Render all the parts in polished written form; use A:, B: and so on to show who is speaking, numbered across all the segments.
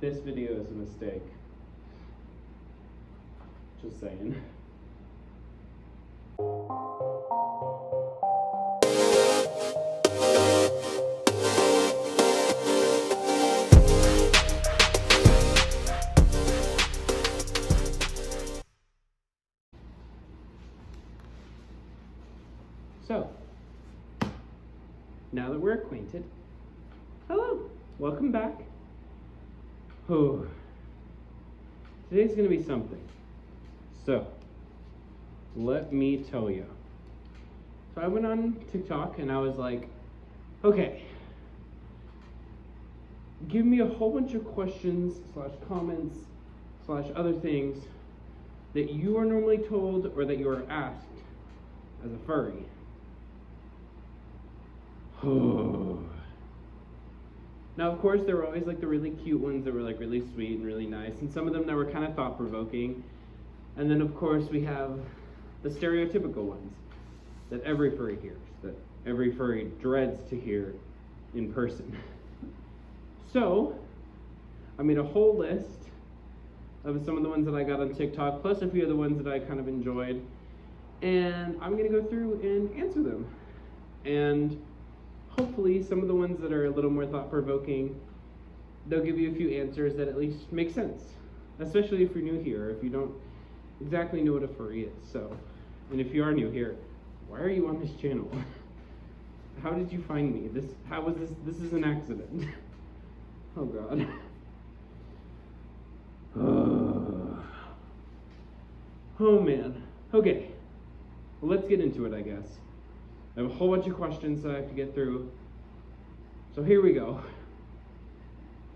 A: this video is a mistake. Just saying. So, now that we're acquainted, hello, welcome back. Oh, today's gonna be something. So, let me tell you. So I went on TikTok and I was like, okay, give me a whole bunch of questions / comments / other things that you are normally told or that you are asked as a furry. Now, of course, there were always like the really cute ones that were like really sweet and really nice, and some of them that were kind of thought-provoking. And then, of course, we have the stereotypical ones that every furry hears, that every furry dreads to hear in person. So, I made a whole list of some of the ones that I got on TikTok, plus a few of the ones that I kind of enjoyed, and I'm gonna go through and answer them. And hopefully some of the ones that are a little more thought-provoking, they'll give you a few answers that at least make sense, especially if you're new here, if you don't exactly know what a furry is. So, and if you are new here, why are you on this channel? How did you find me? How was this? This is an accident. Oh God. Oh man. Okay, well, let's get into it, I guess. I have a whole bunch of questions that I have to get through. So here we go.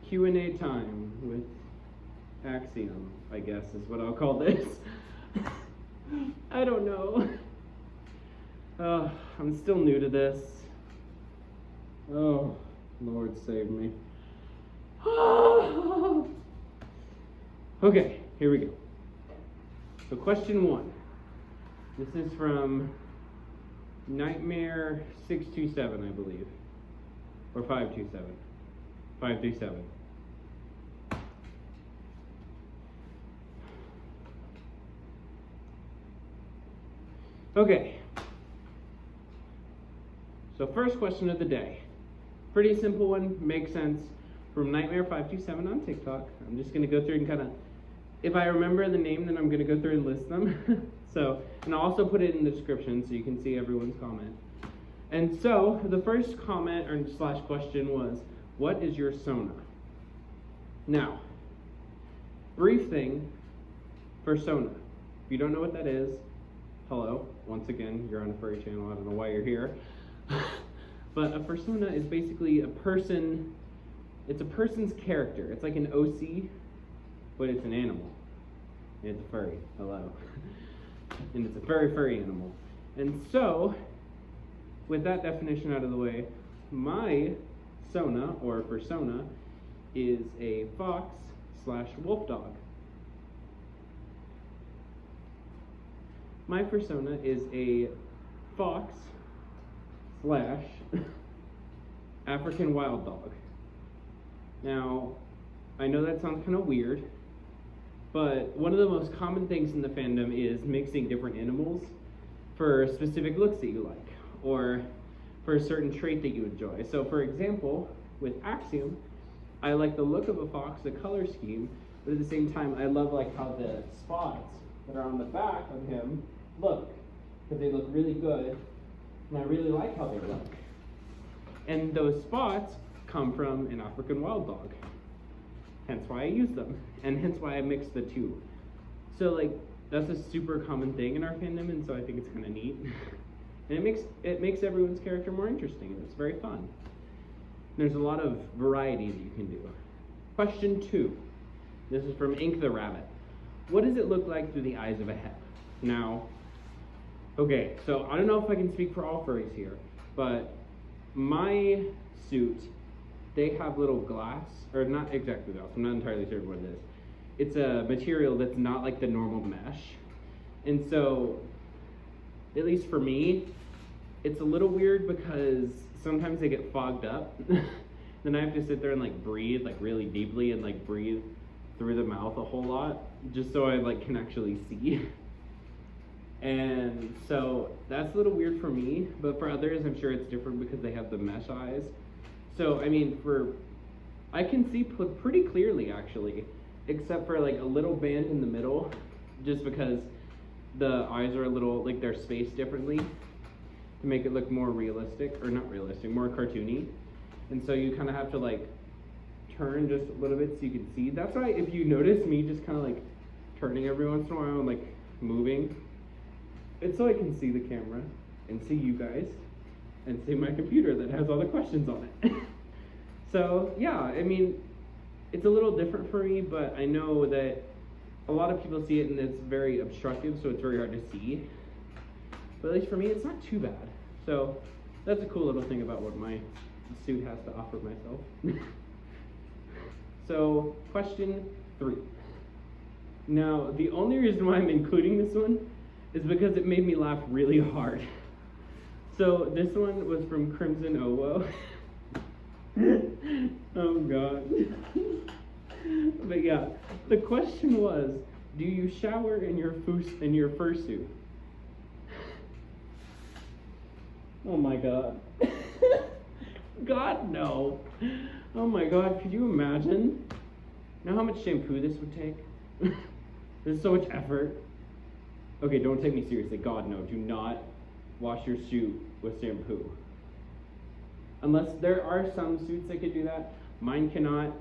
A: Q&A time with Axium, I guess is what I'll call this. I don't know. I'm still new to this. Oh, Lord save me. Okay, here we go. So question 1. This is from Nightmare 627, I believe, or 527. 537. Okay. So first question of the day. Pretty simple one, makes sense. From Nightmare 527 on TikTok. I'm just gonna go through and kind of, if I remember the name, then I'm gonna go through and list them. So, and I'll also put it in the description so you can see everyone's comment. And so, the first comment or / question was, what is your sona? Now, brief thing for sona. If you don't know what that is, hello, once again, you're on a furry channel, I don't know why you're here. But a persona is basically a person, it's a person's character. It's like an OC, but it's an animal. And it's a furry, hello. And it's a very furry animal. And so, with that definition out of the way, my sona, or persona, is a fox / wolf dog. My persona is a fox / African wild dog. Now, I know that sounds kind of weird, but one of the most common things in the fandom is mixing different animals for specific looks that you like, or for a certain trait that you enjoy. So for example, with Axium, I like the look of a fox, the color scheme, but at the same time, I love like how the spots that are on the back of him look, because they look really good, and I really like how they look. And those spots come from an African wild dog. Hence why I use them, and hence why I mix the two. So like, that's a super common thing in our fandom, and so I think it's kind of neat. And it makes everyone's character more interesting, and it's very fun. There's a lot of variety that you can do. Question 2. This is from Ink the Rabbit. What does it look like through the eyes of a head? Now, okay, so I don't know if I can speak for all furries here, but my suit, they have little glass, or not exactly glass, I'm not entirely sure what it is. It's a material that's not like the normal mesh. And so, at least for me, it's a little weird because sometimes they get fogged up. Then I have to sit there and like breathe like really deeply and like breathe through the mouth a whole lot just so I like can actually see. And so that's a little weird for me, but for others I'm sure it's different because they have the mesh eyes. So I mean, I can see pretty clearly actually, except for like a little band in the middle, just because the eyes are a little, like they're spaced differently to make it look more realistic, or not realistic, more cartoony. And so you kind of have to like turn just a little bit so you can see. That's why if you notice me just kind of like turning every once in a while and like moving, it's so I can see the camera and see you guys and see my computer that has all the questions on it. So yeah, I mean, it's a little different for me, but I know that a lot of people see it and it's very obstructive, so it's very hard to see. But at least for me, it's not too bad. So that's a cool little thing about what my suit has to offer myself. So question 3. Now, the only reason why I'm including this one is because it made me laugh really hard. So this one was from Crimson Owo. Oh god. But yeah, the question was, do you shower in your fursuit? Oh my god. God, no. Oh my god, could you imagine? You know how much shampoo this would take? There's so much effort. Okay, don't take me seriously. God, no. Do not wash your suit with shampoo. Unless there are some suits that could do that. Mine cannot.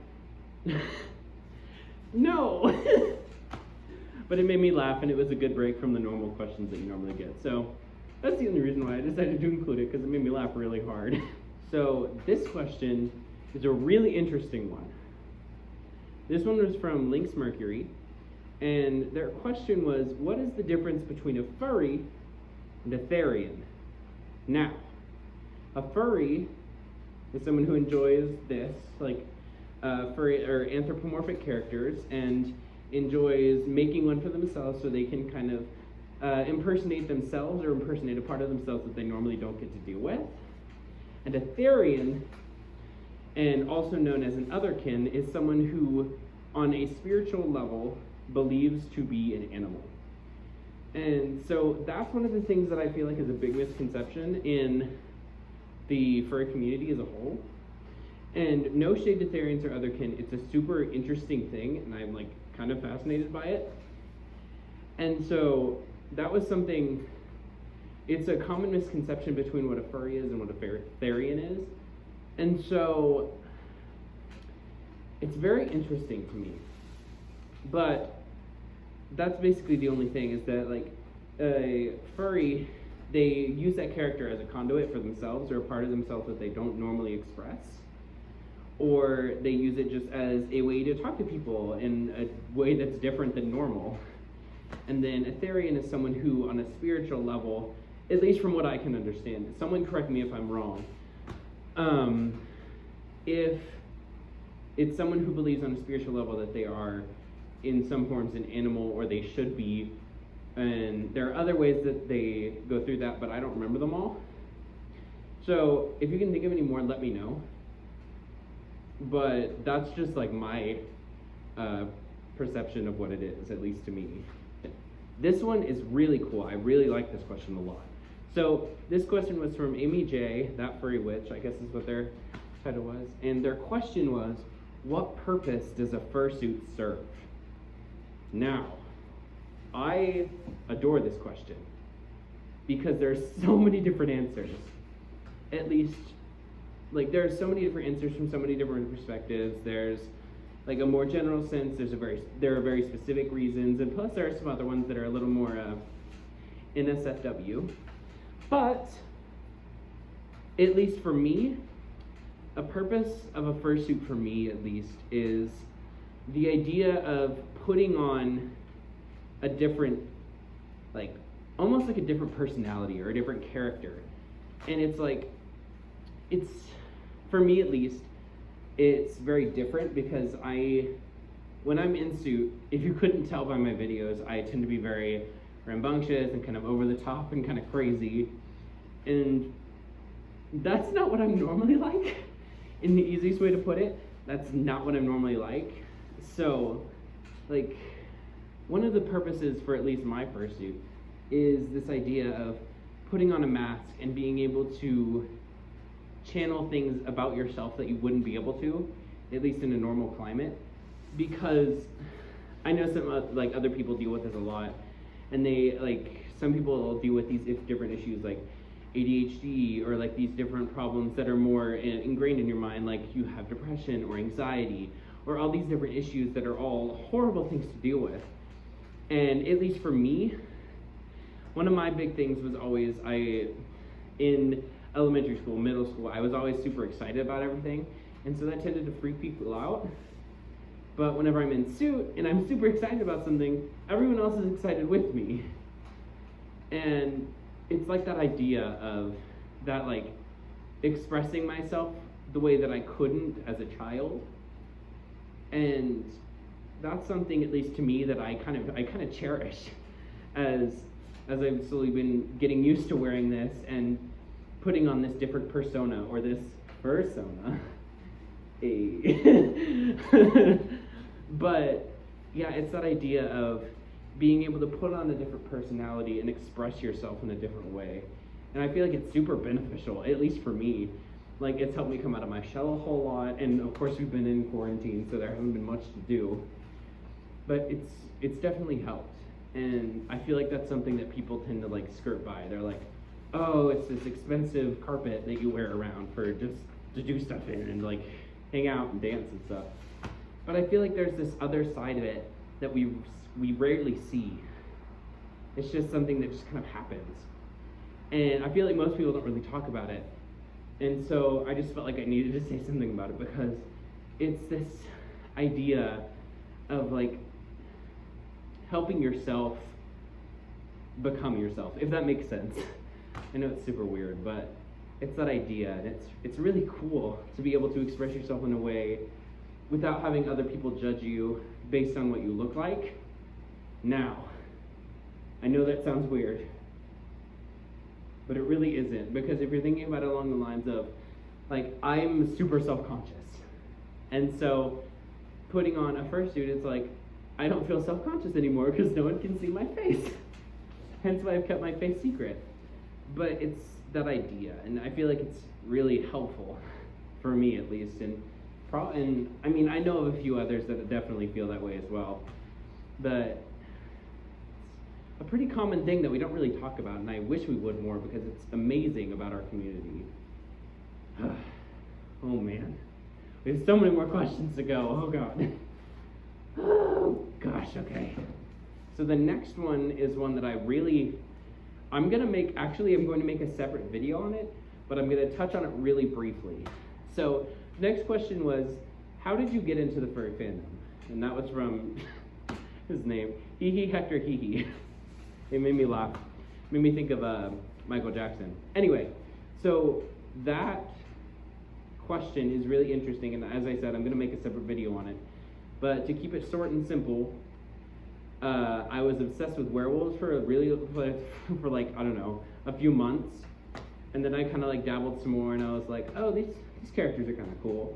A: No! But it made me laugh, and it was a good break from the normal questions that you normally get. So that's the only reason why I decided to include it, because it made me laugh really hard. So this question is a really interesting one. This one was from Lynx Mercury, and their question was, what is the difference between a furry and a therian? Now, a furry is someone who enjoys this, like furry or anthropomorphic characters, and enjoys making one for themselves so they can kind of impersonate themselves or impersonate a part of themselves that they normally don't get to deal with. And a therian, and also known as an otherkin, is someone who, on a spiritual level, believes to be an animal. And so that's one of the things that I feel like is a big misconception in the furry community as a whole. And no shade to therians or otherkin, it's a super interesting thing, and I'm like kind of fascinated by it. And so that was something, it's a common misconception between what a furry is and what a therian is. And so it's very interesting to me. But that's basically the only thing, is that like a furry, they use that character as a conduit for themselves or a part of themselves that they don't normally express. Or they use it just as a way to talk to people in a way that's different than normal. And then a therian is someone who, on a spiritual level, at least from what I can understand, someone correct me if I'm wrong, if it's someone who believes on a spiritual level that they are in some forms an animal, or they should be, and there are other ways that they go through that, but I don't remember them all. So if you can think of any more, let me know. But that's just like my perception of what it is, at least to me. This one is really cool. I really like this question a lot. So this question was from Amy J, That Furry Witch, I guess is what their title was. And their question was, what purpose does a fursuit serve? Now, I adore this question because there's so many different answers. At least, like, there are so many different answers from so many different perspectives. There's like a more general sense, there are very specific reasons, and plus there are some other ones that are a little more NSFW. But, at least for me, a purpose of a fursuit for me, at least, is the idea of putting on a different, like, almost like a different personality or a different character. And it's like, it's, for me at least, it's very different because when I'm in suit, if you couldn't tell by my videos, I tend to be very rambunctious and kind of over the top and kind of crazy. And that's not what I'm normally like. in the easiest way to put it, that's not what I'm normally like. So, like, one of the purposes for at least my fursuit is this idea of putting on a mask and being able to channel things about yourself that you wouldn't be able to, at least in a normal climate, because I know some like other people deal with this a lot, and they like some people deal with these different issues like ADHD or like these different problems that are more ingrained in your mind, like you have depression or anxiety or all these different issues that are all horrible things to deal with. And at least for me, one of my big things was always in elementary school, middle school, I was always super excited about everything, and so that tended to freak people out. But whenever I'm in suit and I'm super excited about something, everyone else is excited with me. And it's like that idea of that, like, expressing myself the way that I couldn't as a child. And that's something, at least to me, that I kind of cherish as I've slowly been getting used to wearing this and putting on this different persona, or this fursona. But yeah, it's that idea of being able to put on a different personality and express yourself in a different way. And I feel like it's super beneficial, at least for me. Like, it's helped me come out of my shell a whole lot, and of course we've been in quarantine, so there hasn't been much to do. But it's definitely helped. And I feel like that's something that people tend to like skirt by. They're like, oh, it's this expensive carpet that you wear around for just to do stuff in and like hang out and dance and stuff. But I feel like there's this other side of it that we rarely see. It's just something that just kind of happens. And I feel like most people don't really talk about it. And so I just felt like I needed to say something about it, because it's this idea of like helping yourself become yourself, if that makes sense. I know it's super weird, but it's that idea, and it's really cool to be able to express yourself in a way without having other people judge you based on what you look like. Now, I know that sounds weird, but it really isn't, because if you're thinking about it along the lines of, like, I'm super self-conscious, and so putting on a fursuit, it's like, I don't feel self-conscious anymore because no one can see my face. Hence why I've kept my face secret. But it's that idea, and I feel like it's really helpful, for me at least, and I mean, I know of a few others that definitely feel that way as well. But a pretty common thing that we don't really talk about, and I wish we would more, because it's amazing about our community. Oh man, we have so many more questions to go. Oh god. Oh gosh, okay. So the next one is one that I'm going to make a separate video on it, but I'm going to touch on it really briefly. So next question was, how did you get into the furry fandom? And that was from his name, Hector Hee. It made me laugh. Made me think of Michael Jackson. Anyway, so that question is really interesting, and as I said, I'm going to make a separate video on it. But to keep it short and simple, I was obsessed with werewolves for like, I don't know, a few months. And then I kind of like dabbled some more, and I was like, oh, these characters are kind of cool.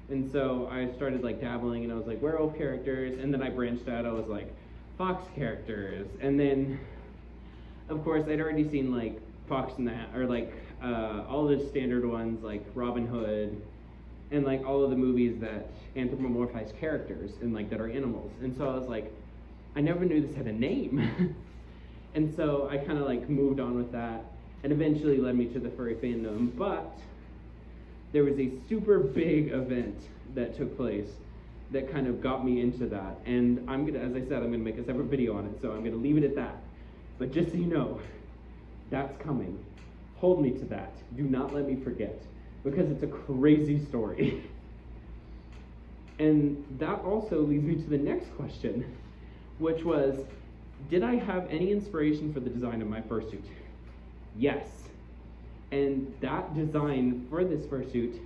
A: And so I started like dabbling, and I was like werewolf characters, and then I branched out, I was like fox characters. And then, of course, I'd already seen like Fox and that, or like all the standard ones like Robin Hood, and like all of the movies that anthropomorphize characters and like that are animals. And so I was like, I never knew this had a name. And so I kind of like moved on with that, and eventually led me to the furry fandom. But there was a super big event that took place that kind of got me into that. And as I said, I'm gonna make a separate video on it, so I'm gonna leave it at that. But just so you know, that's coming. Hold me to that. Do not let me forget, because it's a crazy story. And that also leads me to the next question, which was, did I have any inspiration for the design of my fursuit? Yes. And that design for this fursuit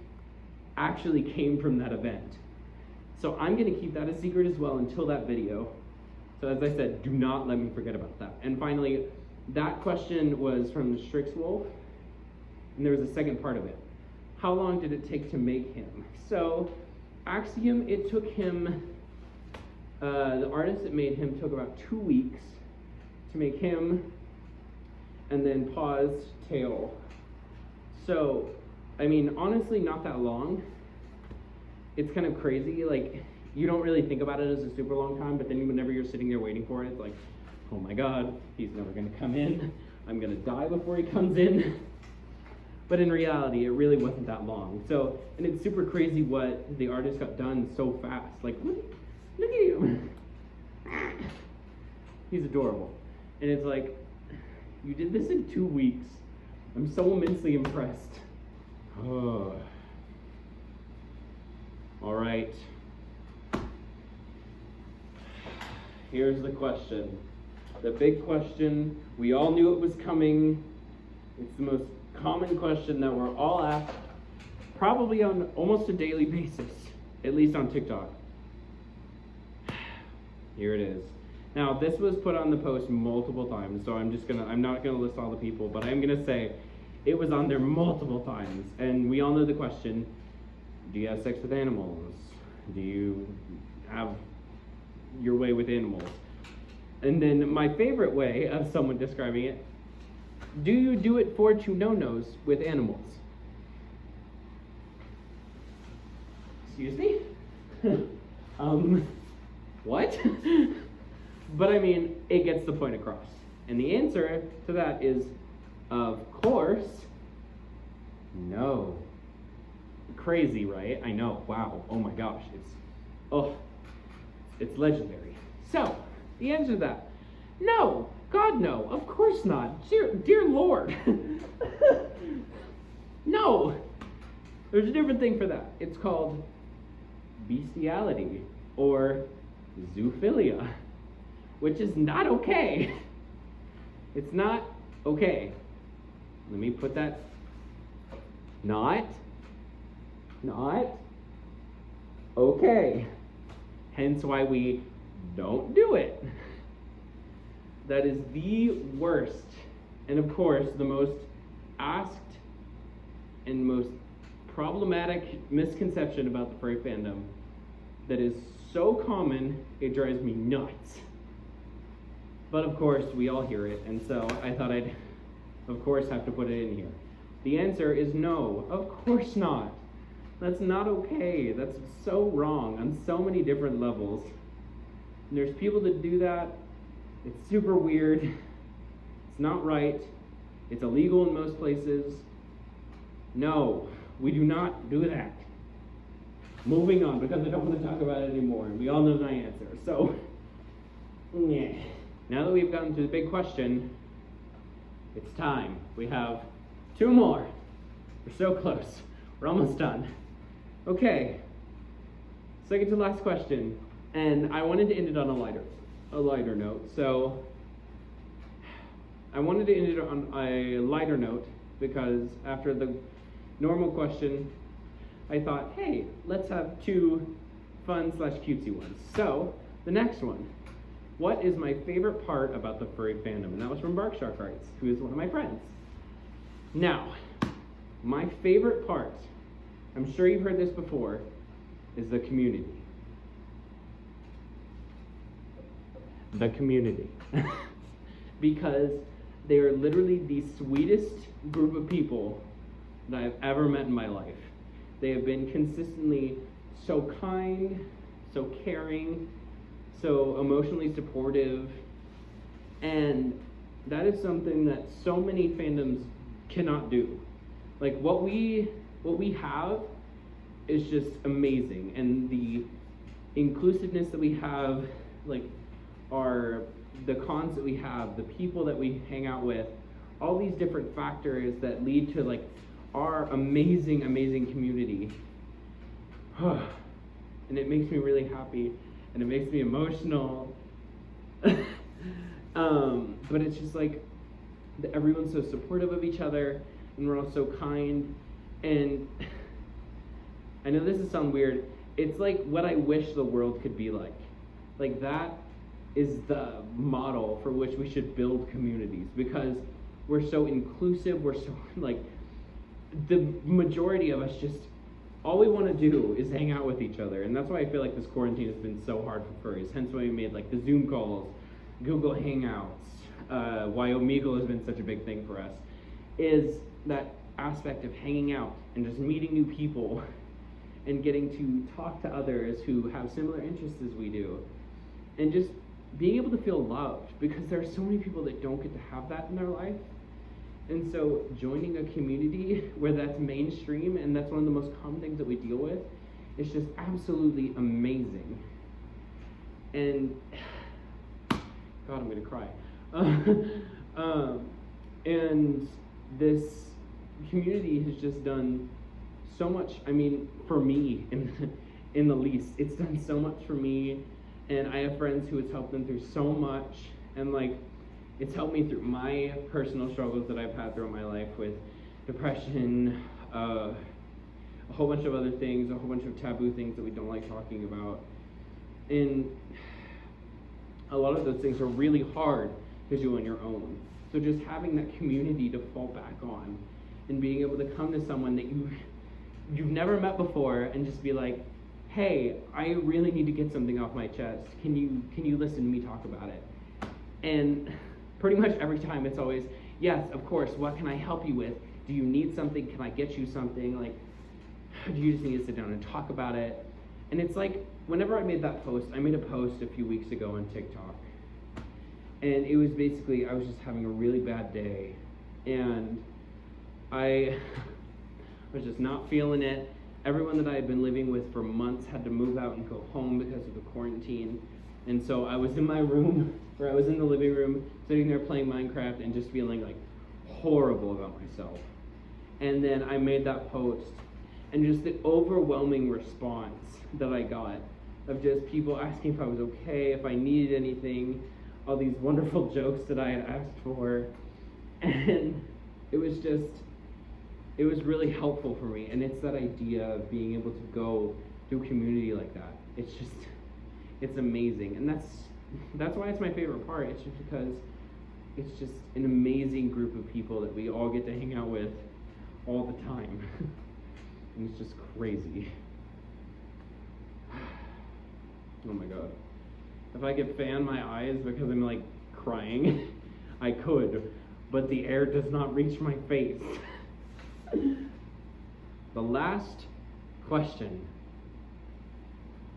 A: actually came from that event. So I'm going to keep that a secret as well until that video. So as I said, do not let me forget about that. And finally, that question was from Strix Wolf, and there was a second part of it. how long did it take to make him? So Axium, it took him, the artist that made him took about 2 weeks to make him, and then paws, tail. So, I mean, honestly, not that long. It's kind of crazy, like, you don't really think about it as a super long time, but then whenever you're sitting there waiting for it, it's like, oh my god, he's never gonna come in. I'm gonna die before he comes in. But in reality, it really wasn't that long. So, and it's super crazy what the artist got done so fast. Like, look at him. He's adorable. And it's like, you did this in 2 weeks. I'm so immensely impressed. Oh. All right. Here's the question. The big question. We all knew it was coming. It's the most common question that we're all asked, probably on almost a daily basis, at least on TikTok. Here it is. Now, this was put on the post multiple times, so I'm not gonna list all the people, but I'm gonna say it was on there multiple times, and we all know the question: do you have sex with animals? Do you have your way with animals? And then my favorite way of someone describing it: do you do it for two no-nos with animals? Excuse me? What? But I mean, it gets the point across. And the answer to that is, of course, no. Crazy, right? I know, wow, oh my gosh, it's legendary. So, the answer to that, no, God no, of course not, dear Lord. No, there's a different thing for that. It's called bestiality, or zoophilia, which is not okay. It's not okay. Let me put that, not okay. Hence why we don't do it. That is the worst, and of course, the most asked and most problematic misconception about the furry fandom that is so common, it drives me nuts. But of course, we all hear it, and so I thought I'd, of course, have to put it in here. The answer is no, of course not. That's not okay. That's so wrong on so many different levels. And there's people that do that. It's super weird. It's not right. It's illegal in most places. No, we do not do that. Moving on, because I don't want to talk about it anymore, and we all know my answer. So, yeah. Now that we've gotten to the big question, it's time. We have 2 more. We're so close. We're almost done. Okay. Second to last question. And I wanted to end it on a lighter note. So I wanted to end it on a lighter note because after the normal question, I thought, hey, let's have 2 fun/cutesy ones. So the next one. What is my favorite part about the furry fandom? And that was from Bark Shark Arts, who is one of my friends. Now, my favorite part, I'm sure you've heard this before, is the community. The community. Because they are literally the sweetest group of people that I've ever met in my life. They have been consistently so kind, so caring, so emotionally supportive, and that is something that so many fandoms cannot do. Like what we have is just amazing, and the inclusiveness that we have, like the cons that we have, the people that we hang out with, all these different factors that lead to like our amazing community. And it makes me really happy, and it makes me emotional. But it's just like everyone's so supportive of each other, and we're all so kind. And I know this is sound weird. It's like what I wish the world could be like. Like that is the model for which we should build communities, because we're so inclusive. We're so like the majority of us just, all we want to do is hang out with each other. And that's why I feel like this quarantine has been so hard for furries. Hence why we made like the Zoom calls, Google Hangouts, why Omegle has been such a big thing for us, is that aspect of hanging out and just meeting new people and getting to talk to others who have similar interests as we do. And just being able to feel loved, because there are so many people that don't get to have that in their life. And so joining a community where that's mainstream and that's one of the most common things that we deal with is just absolutely amazing. And God, I'm gonna cry. And this community has just done so much. I mean, for me, in the least, it's done so much for me. And I have friends who it's helped them through so much. And like, it's helped me through my personal struggles that I've had throughout my life with depression, a whole bunch of other things, a whole bunch of taboo things that we don't like talking about. And a lot of those things are really hard because you're on your own. So just having that community to fall back on and being able to come to someone that you've never met before and just be like, hey, I really need to get something off my chest. Can you listen to me talk about it? And pretty much every time it's always, yes, of course, what can I help you with? Do you need something? Can I get you something? Like, do you just need to sit down and talk about it? And it's like, whenever I made that post, I made a post a few weeks ago on TikTok. And it was basically, I was just having a really bad day. And I was just not feeling it. Everyone that I had been living with for months had to move out and go home because of the quarantine. And so I was in my room, or I was in the living room, sitting there playing Minecraft and just feeling like horrible about myself. And then I made that post, and just the overwhelming response that I got of just people asking if I was okay, if I needed anything, all these wonderful jokes that I had asked for. And it was really helpful for me. And it's that idea of being able to go to a community like that. It's amazing. And that's why it's my favorite part. It's just because it's just an amazing group of people that we all get to hang out with all the time. And it's just crazy. Oh my God. If I could fan my eyes because I'm like crying, I could, but the air does not reach my face. The last question.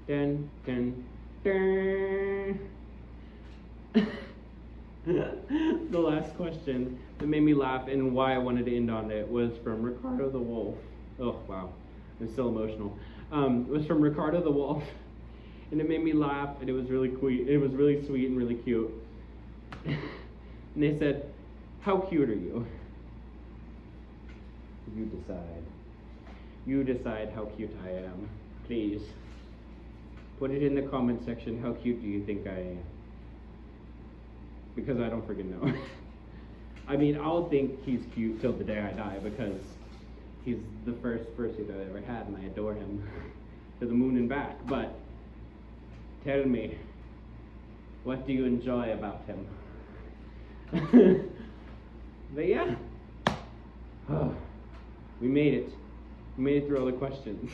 A: Dun, dun, dun. The last question that made me laugh and why I wanted to end on it was from Ricardo the Wolf. Oh, wow. I'm still emotional. It was from Ricardo the Wolf. And it made me laugh, and it was really sweet. It was really sweet and really cute. And they said, "How cute are you?" You decide. You decide how cute I am. Please. Put it in the comment section. How cute do you think I am? Because I don't freaking know. I mean, I'll think he's cute till the day I die because he's the first fursuit I ever had, and I adore him to the moon and back. But tell me, what do you enjoy about him? But yeah, we made it. We made it through all the questions.